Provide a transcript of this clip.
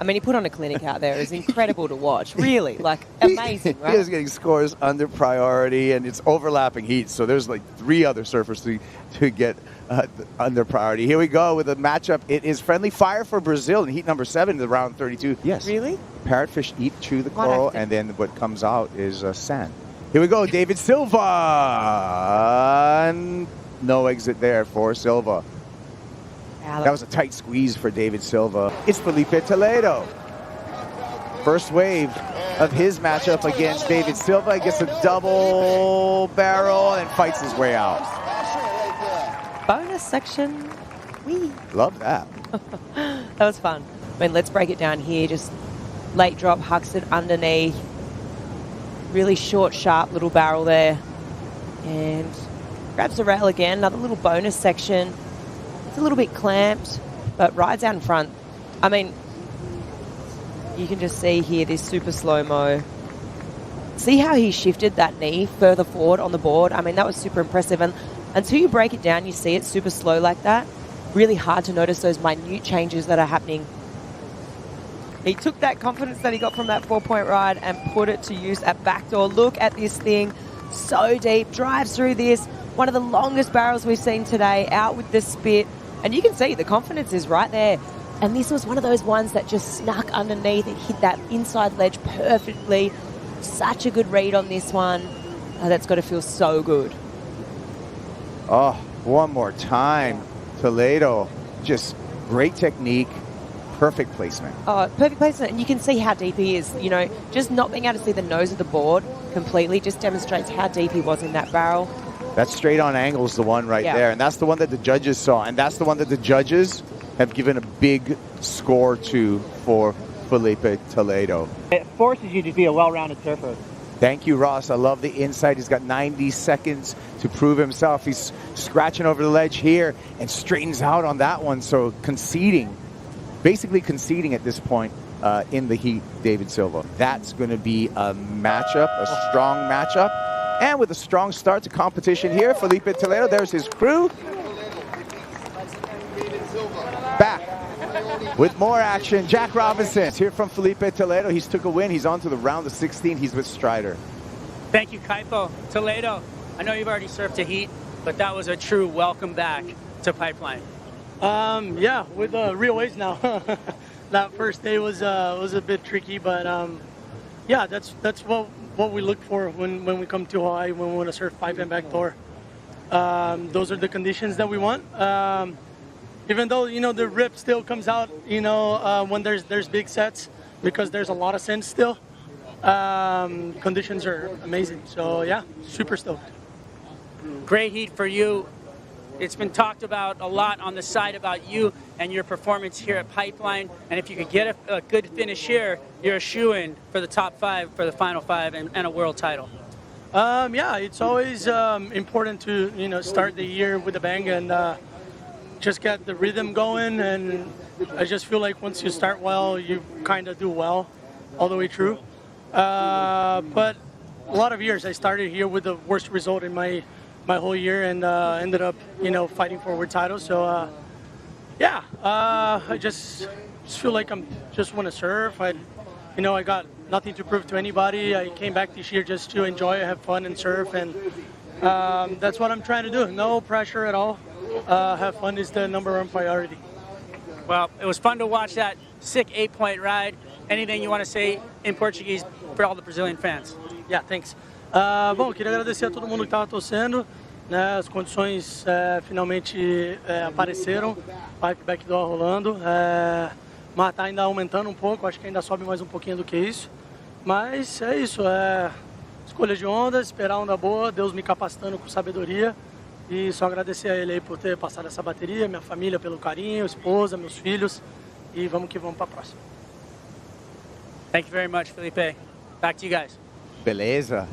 I mean, he put on a clinic out there. It's incredible to watch. Really, like, amazing, right? He is getting scores under priority, and it's overlapping heats. So there's like 3 other surfers to get under priority. Here we go with a matchup. It is friendly fire for Brazil in heat number 7 in the round 32. Yes. Really? Parrotfish eat through the coral, and then what comes out is sand. Here we go, Deivid Silva. No exit there for Silva. That was a tight squeeze for Deivid Silva. It's Filipe Toledo. First wave of his matchup against Deivid Silva. He gets a double barrel and fights his way out. Bonus section. Whee. Love that. That was fun. I mean, let's break it down here. Just late drop, hucks it underneath. Really short, sharp little barrel there. And grabs the rail again. Another little bonus section. It's a little bit clamped, but rides out in front. I mean, you can just see here this super slow-mo. See how he shifted that knee further forward on the board? I mean, that was super impressive. And until you break it down, you see it super slow like that. Really hard to notice those minute changes that are happening. He took that confidence that he got from that 4-point ride and put it to use at backdoor. Look at this thing. So deep. Drives through this. One of the longest barrels we've seen today. Out with the spit. And you can see the confidence is right there. And this was one of those ones that just snuck underneath. It hit that inside ledge perfectly. Such a good read on this one. That's got to feel so good. Oh, one more time. Toledo, just great technique, perfect placement. Oh, perfect placement. And you can see how deep he is. You know, just not being able to see the nose of the board completely just demonstrates how deep he was in that barrel. That straight on angle is the one right there. And that's the one that the judges saw. And that's the one that the judges have given a big score to for Filipe Toledo. It forces you to be a well-rounded surfer. Thank you, Ross. I love the insight. He's got 90 seconds to prove himself. He's scratching over the ledge here and straightens out on that one. So conceding, basically conceding at this point in the heat, Deivid Silva. That's going to be a matchup, a strong matchup. And with a strong start to competition here, Filipe Toledo, there's his crew. Back with more action. Jack Robinson here from Filipe Toledo. He's took a win. He's on to the round of 16. He's with Strider. Thank you, Kaipo. Toledo, I know you've already surfed a heat, but that was a true welcome back to Pipeline. Yeah, with real waves now. That first day was a bit tricky, but yeah, that's what we look for when we come to Hawaii, when we want to surf pipe and backdoor. Those are the conditions that we want. Even though, you know, the rip still comes out, you know, when there's big sets, because there's a lot of sand still. Conditions are amazing. So yeah, super stoked. Great heat for you. It's been talked about a lot on the side about you and your performance here at Pipeline. And if you could get a good finish here, you're a shoo-in for the top 5, for the final 5, and a world title. Yeah, it's always important to, you know, start the year with a bang and just get the rhythm going. And I just feel like once you start well, you kind of do well all the way through. But a lot of years I started here with the worst result in my whole year and ended up, you know, fighting for a world title. So yeah, I just feel like I'm just want to surf. You know, I got nothing to prove to anybody. I came back this year just to enjoy, have fun, and surf, and that's what I'm trying to do. No pressure at all. Have fun is the #1 priority. Well, it was fun to watch that sick 8-point ride. Anything you want to say in Portuguese for all the Brazilian fans? Yeah, thanks. Bom, queria agradecer a todo mundo que estava torcendo, né? As condições finalmente apareceram, pipe backdoor rolando, mas tá ainda aumentando um pouco, acho que ainda sobe mais um pouquinho do que isso, mas é isso, escolha de onda, esperar onda boa, Deus me capacitando com sabedoria e só agradecer a ele aí por ter passado essa bateria, minha família pelo carinho, esposa, meus filhos e vamos que vamos para a próxima. Thank you very much, Filipe. Back to you guys. Beleza.